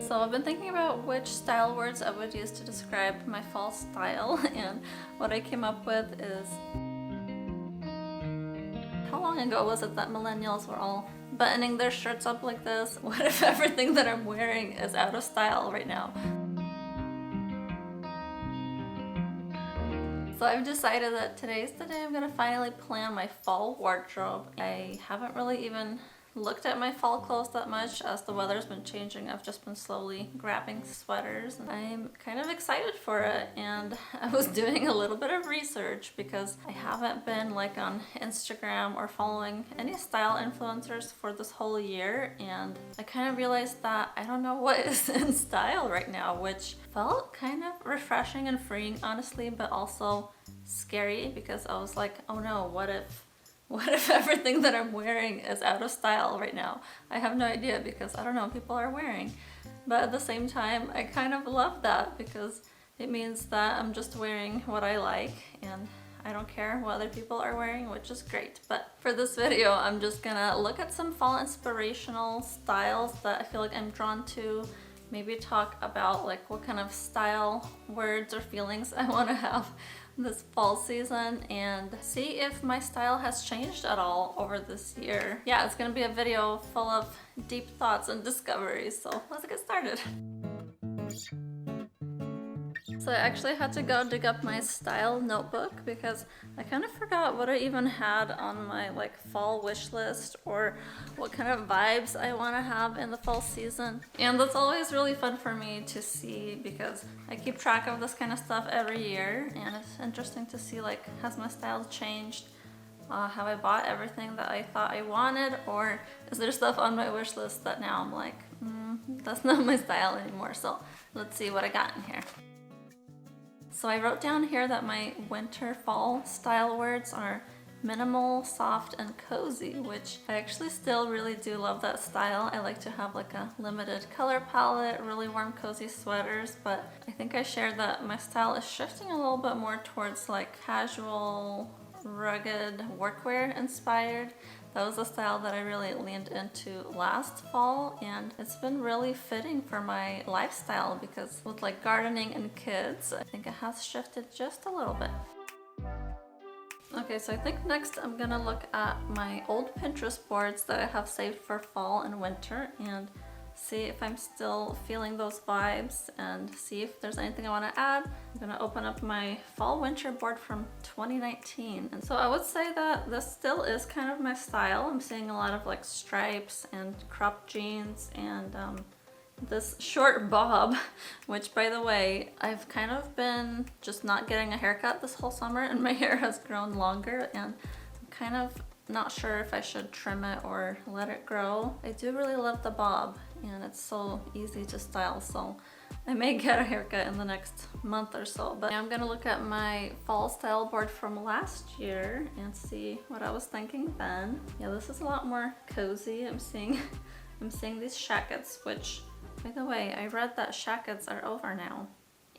So I've been thinking about which style words I would use to describe my fall style, and what I came up with is, how long ago was it that millennials were all buttoning their shirts up like this? What if everything that I'm wearing is out of style right now? So I've decided that today's the day I'm gonna finally plan my fall wardrobe. I haven't really even looked at my fall clothes that much as the weather's been changing. I've just been slowly grabbing sweaters. I'm kind of excited for it, and I was doing a little bit of research because I haven't been like on Instagram or following any style influencers for this whole year, and I kind of realized that I don't know what is in style right now, which felt kind of refreshing and freeing, honestly, but also scary because I was like, oh no, what if everything that I'm wearing is out of style right now? I have no idea because I don't know what people are wearing. But at the same time, I kind of love that because it means that I'm just wearing what I like and I don't care what other people are wearing, which is great. But for this video, I'm just gonna look at some fall inspirational styles that I feel like I'm drawn to. Maybe talk about like what kind of style words or feelings I want to have this fall season, and see if my style has changed at all over this year. Yeah, it's gonna be a video full of deep thoughts and discoveries, so let's get started. So I actually had to go dig up my style notebook because I kind of forgot what I even had on my like fall wish list, or what kind of vibes I want to have in the fall season. And that's always really fun for me to see because I keep track of this kind of stuff every year, and it's interesting to see like, has my style changed? Have I bought everything that I thought I wanted, or is there stuff on my wish list that now I'm like, that's not my style anymore? So let's see what I got in here. So I wrote down here that my winter fall style words are minimal, soft, and cozy, which I actually still really do love that style. I like to have like a limited color palette, really warm, cozy sweaters, but I think I shared that my style is shifting a little bit more towards like casual, rugged, workwear inspired. That was a style that I really leaned into last fall, and it's been really fitting for my lifestyle because with like gardening and kids, I think it has shifted just a little bit. Okay, so I think next I'm gonna look at my old Pinterest boards that I have saved for fall and winter and see if I'm still feeling those vibes and see if there's anything I want to add. I'm gonna open up my fall winter board from 2019, and so I would say that this still is kind of my style. I'm seeing a lot of like stripes and cropped jeans and this short bob, which by the way, I've kind of been just not getting a haircut this whole summer and my hair has grown longer, and I'm kind of not sure if I should trim it or let it grow. I do really love the bob and it's so easy to style, so I may get a haircut in the next month or so. But I'm gonna look at my fall style board from last year and see what I was thinking then. Yeah, this is a lot more cozy. I'm seeing these shackets, which by the way, I read that shackets are over now.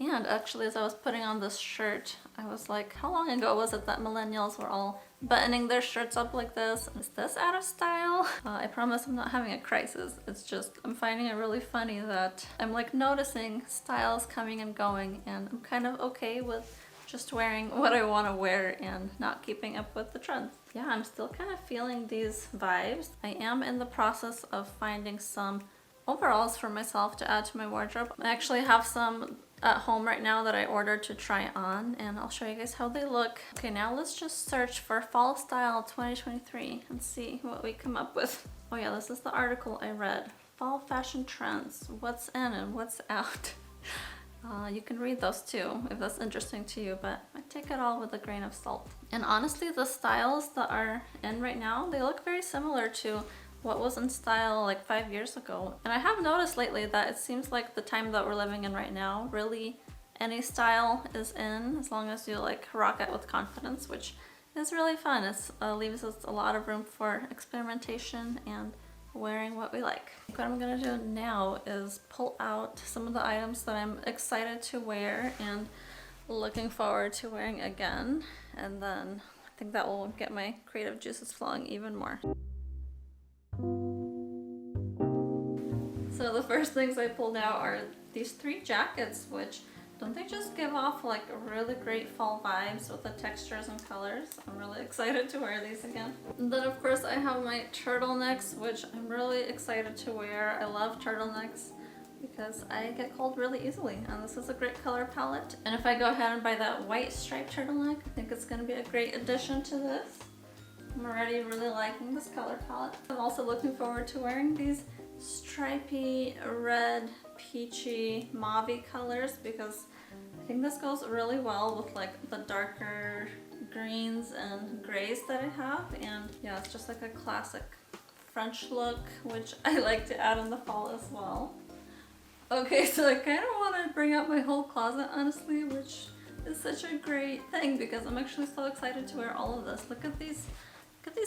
And actually, as I was putting on this shirt, I was like, how long ago was it that millennials were all buttoning their shirts up like this? Is this out of style? I promise I'm not having a crisis. It's just, I'm finding it really funny that I'm like noticing styles coming and going, and I'm kind of okay with just wearing what I want to wear and not keeping up with the trends. Yeah, I'm still kind of feeling these vibes. I am in the process of finding some overalls for myself to add to my wardrobe. I actually have some at home right now that I ordered to try on, and I'll show you guys how they look. Okay, now let's just search for fall style 2023 and see what we come up with. Oh yeah, this is the article I read. Fall fashion trends, what's in and what's out. You can read those too if that's interesting to you, but I take it all with a grain of salt. And honestly, the styles that are in right now, they look very similar to what was in style like 5 years ago. And I have noticed lately that it seems like the time that we're living in right now, really any style is in as long as you like rock it with confidence, which is really fun. It leaves us a lot of room for experimentation and wearing what we like. What I'm gonna do now is pull out some of the items that I'm excited to wear and looking forward to wearing again, and then I think that will get my creative juices flowing even more. So the first things I pulled out are these 3 jackets, which don't they just give off like really great fall vibes with the textures and colors? I'm really excited to wear these again. And then of course I have my turtlenecks, which I'm really excited to wear. I love turtlenecks because I get cold really easily, and this is a great color palette. And if I go ahead and buy that white striped turtleneck, I think it's gonna be a great addition to this. I'm already really liking this color palette. I'm also looking forward to wearing these stripy red, peachy, mauve-y colors because I think this goes really well with like the darker greens and grays that I have. And yeah, it's just like a classic French look, which I like to add in the fall as well. Okay, so I kind of want to bring out my whole closet, honestly, which is such a great thing because I'm actually so excited to wear all of this. Look at these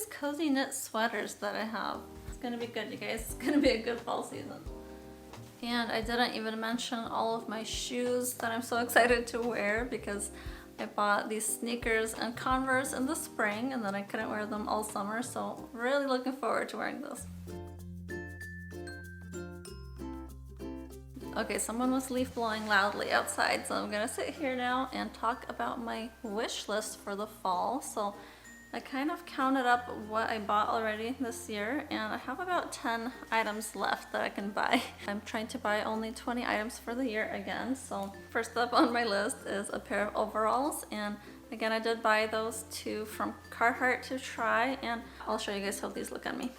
cozy knit sweaters that I have. It's gonna be good, you guys. It's gonna be a good fall season. And I didn't even mention all of my shoes that I'm so excited to wear because I bought these sneakers and Converse in the spring and then I couldn't wear them all summer, so really looking forward to wearing this. Okay, someone was leaf blowing loudly outside, so I'm gonna sit here now and talk about my wish list for the fall. So I kind of counted up what I bought already this year, and I have about 10 items left that I can buy. I'm trying to buy only 20 items for the year again. So first up on my list is a pair of overalls, and again I did buy those 2 from Carhartt to try, and I'll show you guys how these look on me.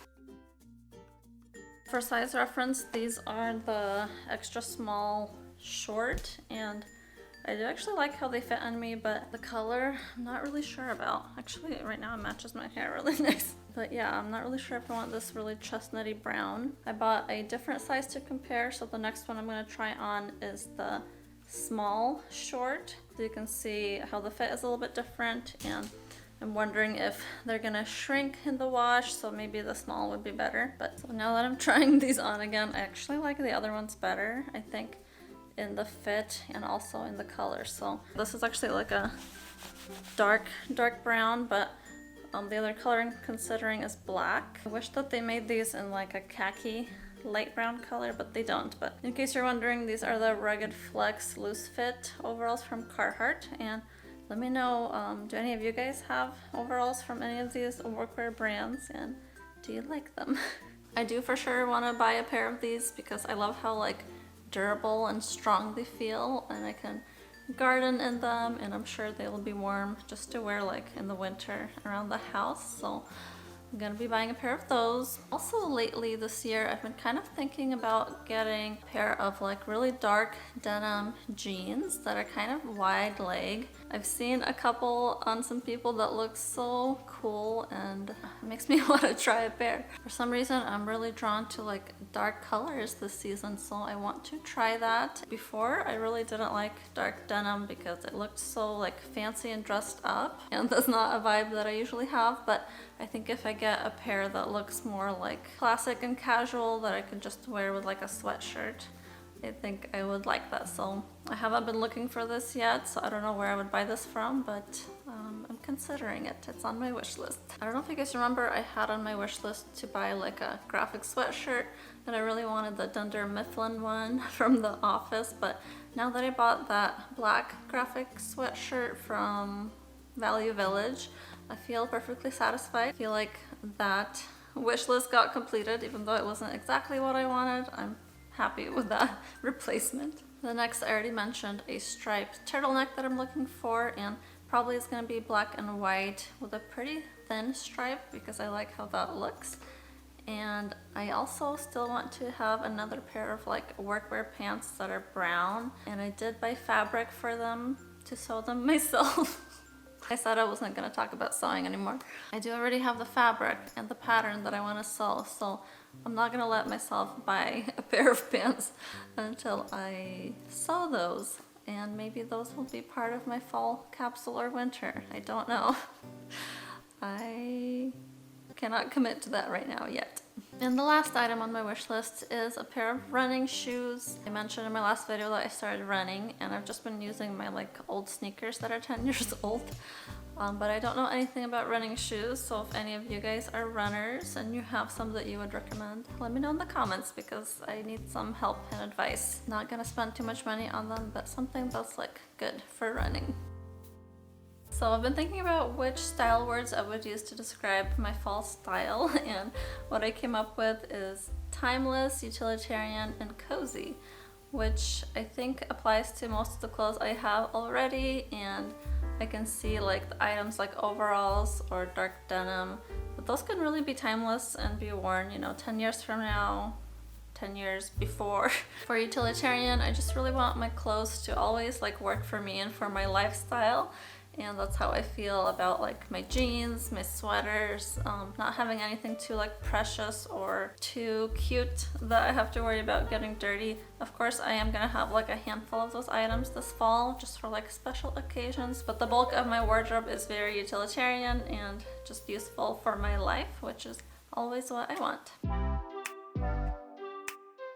For size reference, these are the extra small short, and I do actually like how they fit on me, but the color I'm not really sure about. Actually, right now it matches my hair really nice. But yeah, I'm not really sure if I want this really chestnutty brown. I bought a different size to compare, so the next one I'm gonna try on is the small short. So you can see how the fit is a little bit different, and I'm wondering if they're gonna shrink in the wash, so maybe the small would be better. But so now that I'm trying these on again, I actually like the other ones better, I think, in the fit and also in the color. So this is actually like a dark brown, but the other color I'm considering is black. I wish that they made these in like a khaki light brown color, but they don't. But in case you're wondering, these are the Rugged Flex loose fit overalls from Carhartt, and let me know, do any of you guys have overalls from any of these workwear brands, and do you like them? I do for sure want to buy a pair of these because I love how like durable and strong they feel, and I can garden in them, and I'm sure they will be warm just to wear like in the winter around the house. So I'm gonna be buying a pair of those. Also lately this year I've been kind of thinking about getting a pair of like really dark denim jeans that are kind of wide leg. I've seen a couple on some people that look so cool, and it makes me want to try a pair. For some reason I'm really drawn to like dark colors this season, so I want to try that. Before I really didn't like dark denim because it looked so like fancy and dressed up, and that's not a vibe that I usually have. But I think if I get a pair that looks more like classic and casual that I could just wear with like a sweatshirt, I think I would like that. So I haven't been looking for this yet, so I don't know where I would buy this from, but I'm considering it. It's on my wish list. I don't know if you guys remember, I had on my wish list to buy like a graphic sweatshirt, and I really wanted the Dunder Mifflin one from The Office, but now that I bought that black graphic sweatshirt from Value Village, I feel perfectly satisfied. I feel like that wish list got completed, even though it wasn't exactly what I wanted. I'm happy with that replacement. The next, I already mentioned a striped turtleneck that I'm looking for, and probably is going to be black and white with a pretty thin stripe because I like how that looks. And I also still want to have another pair of like workwear pants that are brown, and I did buy fabric for them to sew them myself. I said I wasn't going to talk about sewing anymore. I do already have the fabric and the pattern that I want to sew, so I'm not going to let myself buy a pair of pants until I sew those. And maybe those will be part of my fall capsule or winter. I don't know. I cannot commit to that right now yet. And the last item on my wish list is a pair of running shoes. I mentioned in my last video that I started running, and I've just been using my like old sneakers that are 10 years old. But I don't know anything about running shoes, so if any of you guys are runners and you have some that you would recommend, let me know in the comments because I need some help and advice. Not gonna spend too much money on them, but something that's like good for running. So I've been thinking about which style words I would use to describe my fall style, and what I came up with is timeless, utilitarian, and cozy, which I think applies to most of the clothes I have already, and I can see like the items like overalls or dark denim, but those can really be timeless and be worn, you know, 10 years from now, 10 years before. For utilitarian, I just really want my clothes to always like work for me and for my lifestyle. And that's how I feel about like my jeans, my sweaters, not having anything too like precious or too cute that I have to worry about getting dirty. Of course, I am gonna have like a handful of those items this fall just for like special occasions, but the bulk of my wardrobe is very utilitarian and just useful for my life, which is always what I want.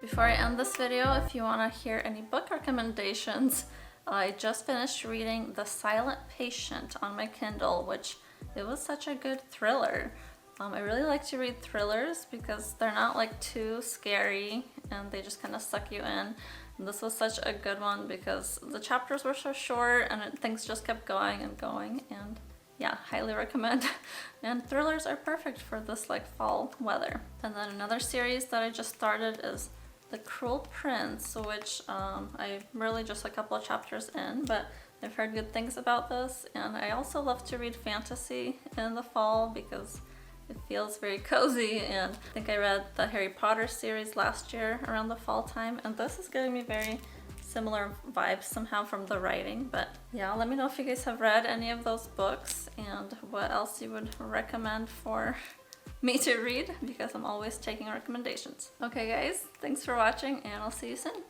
Before I end this video, if you want to hear any book recommendations, I just finished reading The Silent Patient on my Kindle, which it was such a good thriller. I really like to read thrillers because they're not like too scary and they just kind of suck you in. And this was such a good one because the chapters were so short and things just kept going and going, and yeah, highly recommend. And thrillers are perfect for this like fall weather. And then another series that I just started is The Cruel Prince, which I'm really just a couple of chapters in, but I've heard good things about this. And I also love to read fantasy in the fall because it feels very cozy, and I think I read the Harry Potter series last year around the fall time, and this is giving me very similar vibes somehow from the writing. But yeah, let me know if you guys have read any of those books and what else you would recommend for me to read, because I'm always taking recommendations. Okay guys, thanks for watching and I'll see you soon.